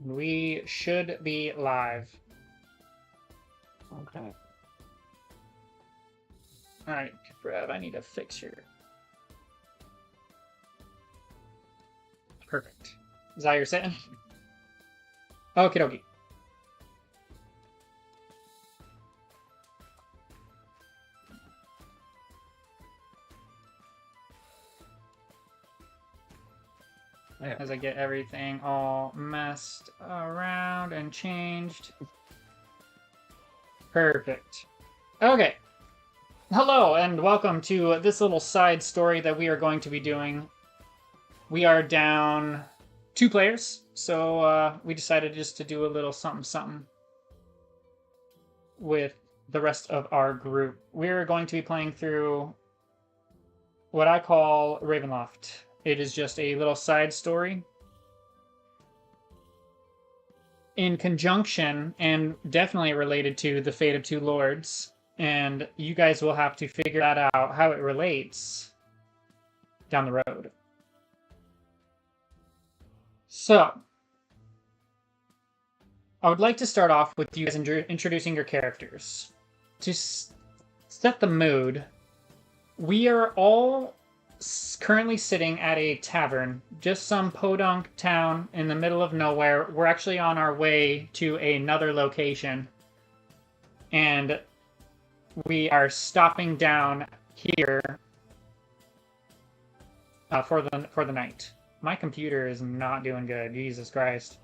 We should be live. Okay. Alright, Brad, I need to fix your... Perfect. Is that how you're sitting? Okie dokie. As I get everything all messed around and changed. Perfect. Okay. Hello, and welcome to this little side story that we are going to be doing. We are down 2 players, so we decided just to do a little something with the rest of our group. We're going to be playing through what I call Ravenloft. It is just a little side story in conjunction and definitely related to the Fate of Two Lords, and you guys will have to figure that out, how it relates down the road. So, I would like to start off with you guys introducing your characters. To set the mood, we are all currently sitting at a tavern, just some podunk town in the middle of nowhere. We're actually on our way to another location, and we are stopping down here for the night. My computer is not doing good. Jesus Christ.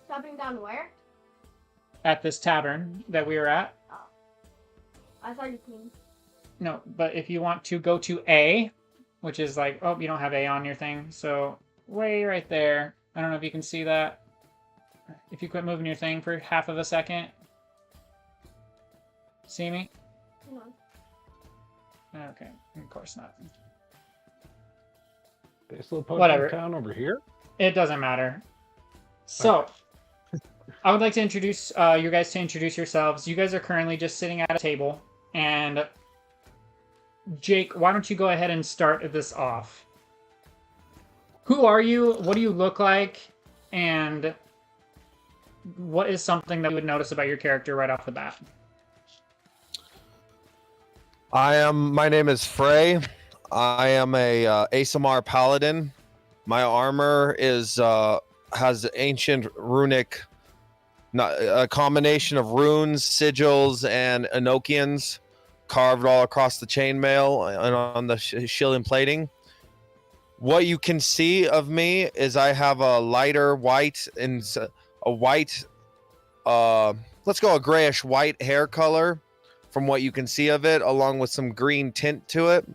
Stopping down where? At this tavern that we were at. Oh. I thought you mean. No, but if you want to go to A, which is like, oh, you don't have A on your thing, so way right there. I don't know if you can see that. If you quit moving your thing for half of a second. See me? No. Okay, of course not. This little post Whatever. town over here? It doesn't matter. So, I would like to introduce you guys to introduce yourselves. You guys are currently just sitting at a table, and Jake, why don't you go ahead and start this off? Who are you? What do you look like? And what is something that you would notice about your character right off the bat? My name is Frey. I am a ASMR paladin. My armor has ancient runic, a combination of runes, sigils, and Enochians carved all across the chainmail and on the shield and plating. What you can see of me is I have a lighter white and a white, let's go a grayish white hair color from what you can see of it, along with some green tint to it.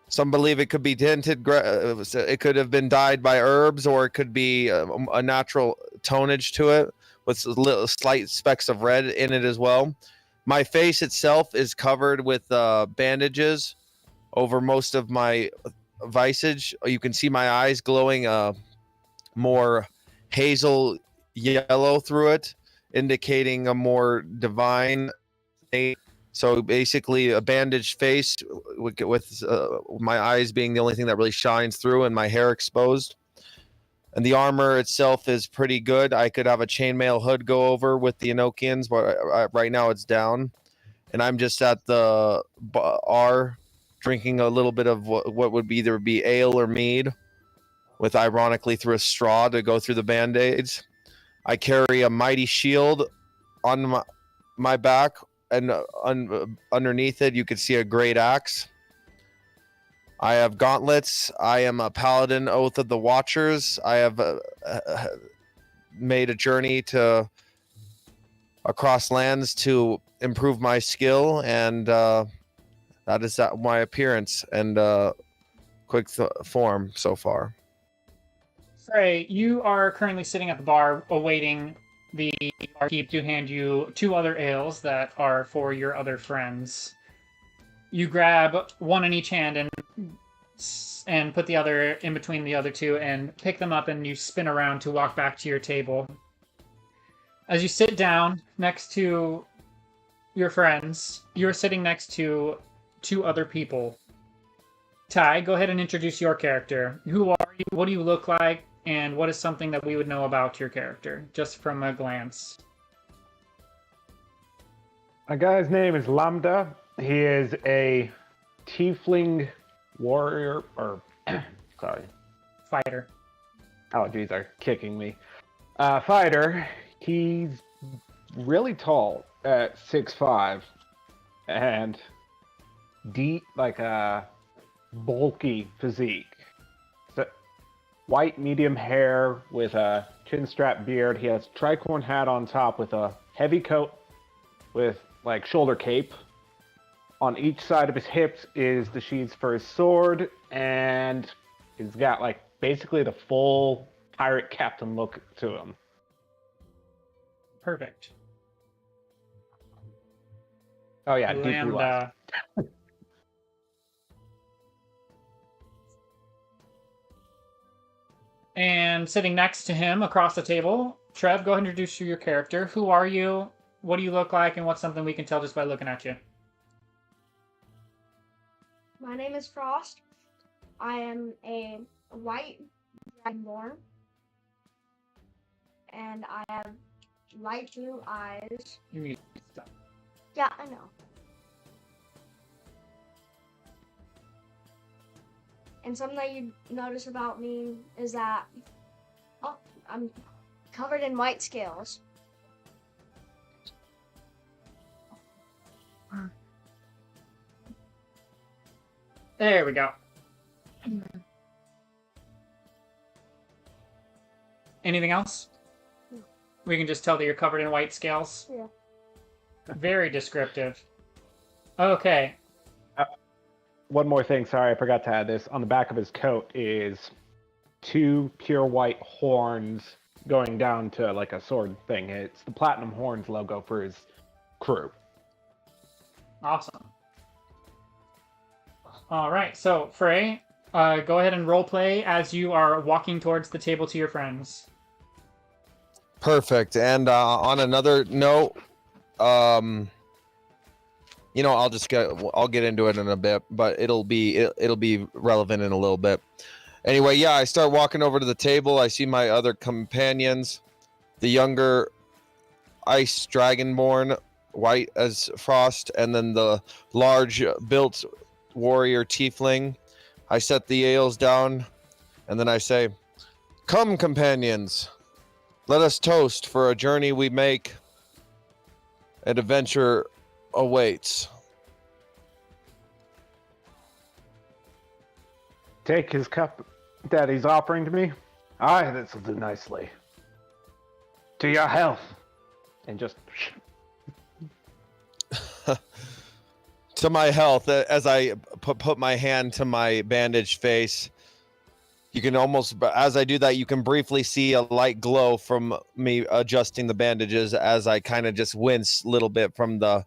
Some believe it could be tinted, it could have been dyed by herbs, or it could be a natural tonage to it with little slight specks of red in it as well. My face itself is covered with bandages over most of my visage. You can see my eyes glowing more hazel yellow through it, indicating a more divine state. So basically a bandaged face with my eyes being the only thing that really shines through and my hair exposed. And the armor itself is pretty good. I could have a chainmail hood go over with the Enochians, but right now it's down. And I'm just at the bar drinking a little bit of what would either be ale or mead, with ironically through a straw to go through the band-aids. I carry a mighty shield on my back, and underneath it you can see a great axe. I have gauntlets. I am a paladin, Oath of the Watchers. I have made a journey across lands to improve my skill, and that is my appearance and quick form so far. Frey, you are currently sitting at the bar awaiting the barkeep to hand you 2 other ales that are for your other friends. You grab one in each hand and put the other in between the other 2 and pick them up, and you spin around to walk back to your table. As you sit down next to your friends, you're sitting next to 2 other people. Ty, go ahead and introduce your character. Who are you? What do you look like? and what is something that we would know about your character, just from a glance? My guy's name is Lambda. He is a tiefling warrior, or sorry, Fighter. allergies are kicking me. Fighter. He's really tall at 6'5", and deep, like a bulky physique. So, white medium hair with a chin strap beard. He has tricorn hat on top with a heavy coat with like shoulder cape. On each side of his hips is the sheaths for his sword, and he's got like basically the full pirate captain look to him. Perfect. Oh yeah, deep blue eyes. Lambda. And sitting next to him across the table, Trev, go ahead and introduce your character. Who are you? What do you look like? And what's something we can tell just by looking at you? My name is Frost. I am a white dragonborn. And I have light blue eyes. You need stuff. Yeah, I know. And something that you notice about me is that I'm covered in white scales. There we go. Anything else? No. We can just tell that you're covered in white scales. Yeah. Very descriptive. Okay. One more thing, sorry, I forgot to add this. On the back of his coat is 2 pure white horns going down to like a sword thing. It's the Platinum Horns logo for his crew. Awesome. All right. So, Frey, go ahead and roleplay as you are walking towards the table to your friends. Perfect. And on another note, I'll get into it in a bit, but it'll be relevant in a little bit. Anyway, yeah, I start walking over to the table. I see my other companions, the younger ice dragonborn, white as frost, and then the large built warrior tiefling. I set the ales down, and then I say, "Come, companions, let us toast for a journey we make. An adventure awaits." Take his cup that he's offering to me. Aye, this'll do nicely. To your health. And just... To my health, as I put my hand to my bandaged face. You can almost, as I do that, you can briefly see a light glow from me adjusting the bandages as I kind of just wince a little bit from the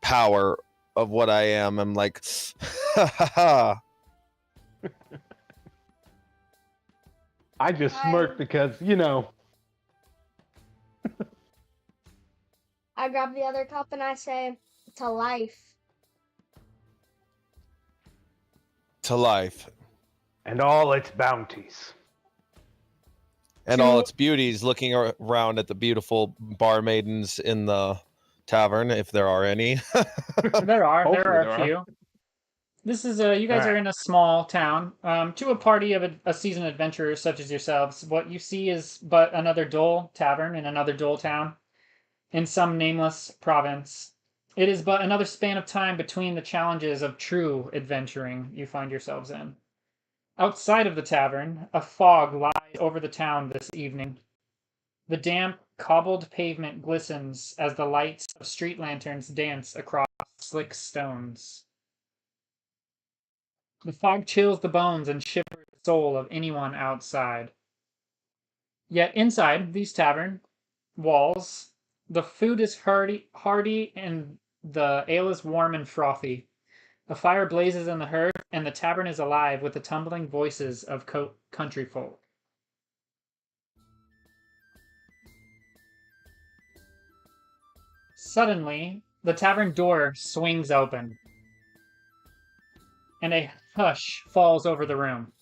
power of what I am. I'm like, ha ha ha. I just smirk because, you know. I grab the other cup and I say, "To life." To life. And all its bounties. And all its beauties, looking around at the beautiful bar maidens in the tavern, if there are any. There are Hopefully a few. This is you guys are in a small town. To a party of a seasoned adventurers such as yourselves, what you see is but another dull tavern in another dull town in some nameless province. It is but another span of time between the challenges of true adventuring you find yourselves in. Outside of the tavern, a fog lies over the town this evening. The damp, cobbled pavement glistens as the lights of street lanterns dance across slick stones. The fog chills the bones and shivers the soul of anyone outside. Yet inside these tavern walls, the food is hearty, and the ale is warm and frothy. A fire blazes in the hearth, and the tavern is alive with the tumbling voices of country folk. Suddenly, the tavern door swings open, and a hush falls over the room.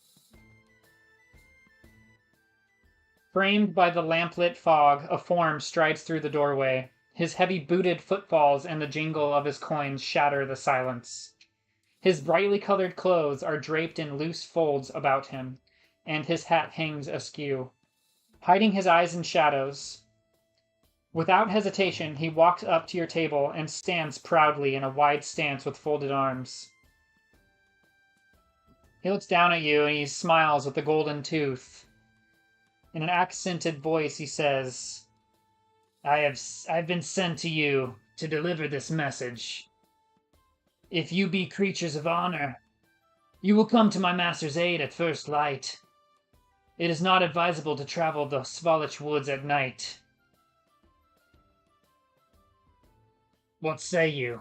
Framed by the lamplit fog, a form strides through the doorway. His heavy booted footfalls and the jingle of his coins shatter the silence. His brightly colored clothes are draped in loose folds about him, and his hat hangs askew, hiding his eyes in shadows. Without hesitation, he walks up to your table and stands proudly in a wide stance with folded arms. He looks down at you and he smiles with a golden tooth. In an accented voice, he says, I've been sent to you to deliver this message. If you be creatures of honor, you will come to my master's aid at first light. It is not advisable to travel the Svalich woods at night. What say you?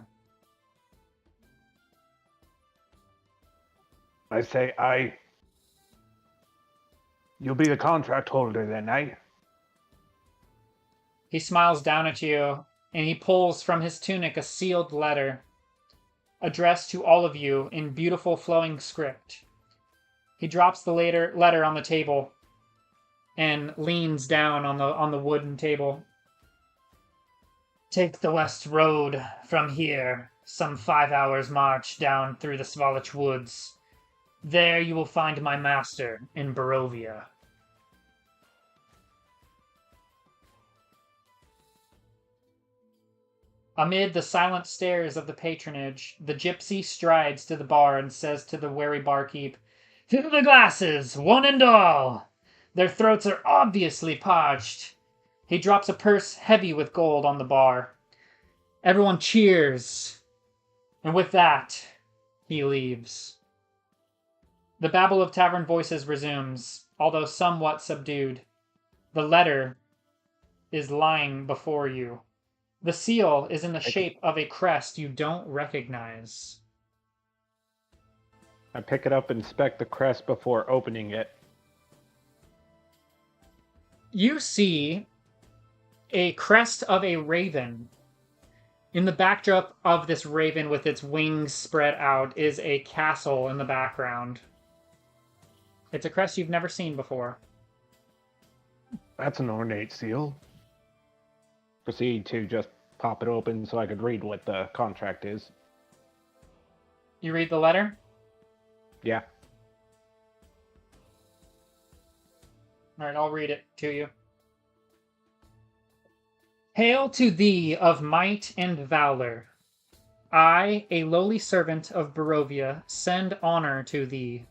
I say you'll be the contract holder then, eh? He smiles down at you, and he pulls from his tunic a sealed letter, addressed to all of you in beautiful flowing script. He drops the letter on the table and leans down on the wooden table. Take the west road from here, some 5 hours' march down through the Svalich woods. There you will find my master in Barovia. Amid the silent stares of the patronage, the gypsy strides to the bar and says to the wary barkeep, "Fill the glasses, one and all! Their throats are obviously parched." He drops a purse heavy with gold on the bar. Everyone cheers. And with that, he leaves. The babble of tavern voices resumes, although somewhat subdued. The letter is lying before you. The seal is in the shape of a crest you don't recognize. I pick it up and inspect the crest before opening it. You see a crest of a raven. In the backdrop of this raven with its wings spread out is a castle in the background. It's a crest you've never seen before. That's an ornate seal. Proceed to just pop it open so I could read what the contract is. You read the letter? Yeah. Alright, I'll read it to you. Hail to thee of might and valor. I, a lowly servant of Barovia, send honor to thee.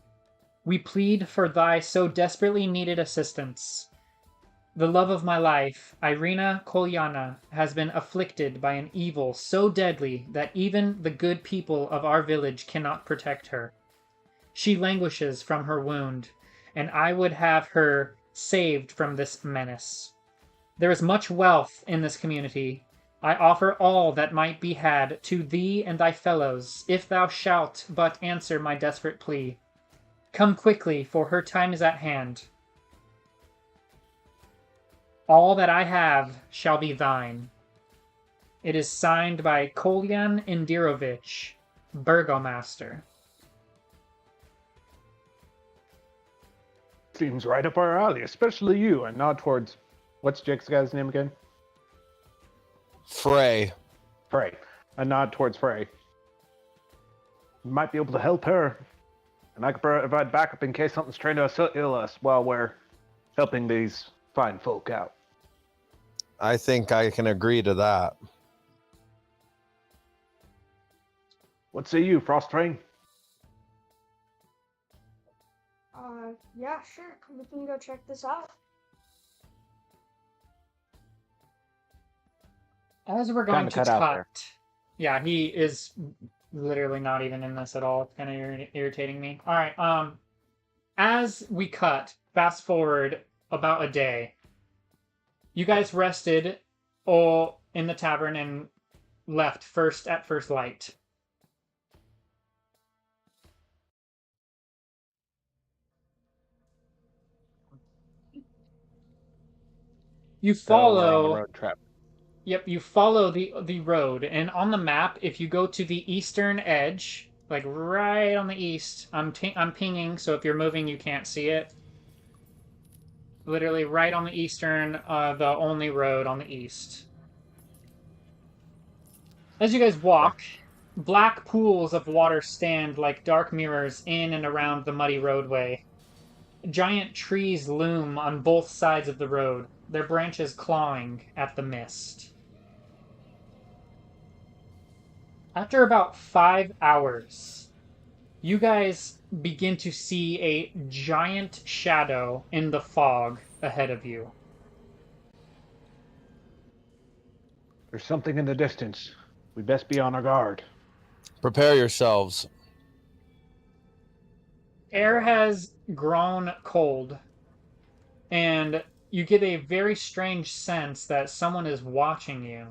We plead for thy so desperately needed assistance. The love of my life, Irina Kolyana, has been afflicted by an evil so deadly that even the good people of our village cannot protect her. She languishes from her wound, and I would have her saved from this menace. There is much wealth in this community. I offer all that might be had to thee and thy fellows, if thou shalt but answer my desperate plea. Come quickly, for her time is at hand. All that I have shall be thine. It is signed by Kolyan Indirovich, Burgomaster. Seems right up our alley, especially you, and nod towards... What's Jake's guy's name again? Frey. Frey. A nod towards Frey. Might be able to help her. And I could provide backup in case something's trying to ill us while we're helping these fine folk out. I think I can agree to that. What say you, Frosttrain? Yeah, sure. We can go check this out. As we're going Kinda to cut out there. cut... Yeah, he is literally not even in this at all. It's kind of irritating me. Alright, as we cut, fast forward about a day, you guys rested all in the tavern and left at first light. You So we're on the follow... road trip. Yep, you follow the road, and on the map, if you go to the eastern edge, like right on the east, I'm pinging, so if you're moving, you can't see it. Literally right on the eastern, the only road on the east. As you guys walk, black pools of water stand like dark mirrors in and around the muddy roadway. Giant trees loom on both sides of the road, their branches clawing at the mist. After about 5 hours, you guys begin to see a giant shadow in the fog ahead of you. There's something in the distance. We best be on our guard. Prepare yourselves. Air has grown cold, and you get a very strange sense that someone is watching you.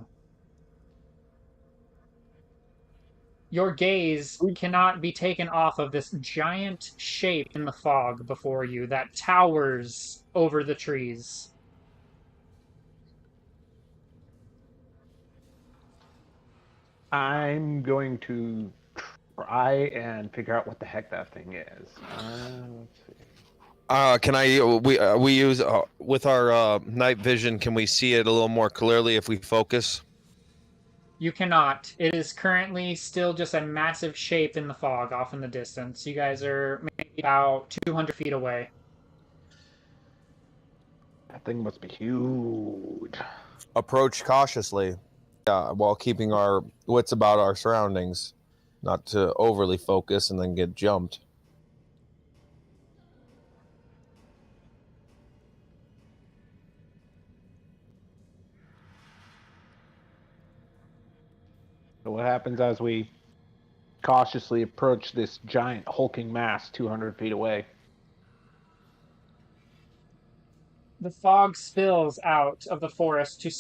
Your gaze cannot be taken off of this giant shape in the fog before you that towers over the trees. I'm going to try and figure out what the heck that thing is. Let's see. Can I? We use with our night vision. Can we see it a little more clearly if we focus? You cannot. It is currently still just a massive shape in the fog off in the distance. You guys are maybe about 200 feet away. That thing must be huge. Approach cautiously, while keeping our wits about our surroundings, not to overly focus and then get jumped. So what happens as we cautiously approach this giant hulking mass 200 feet away? The fog spills out of the forest to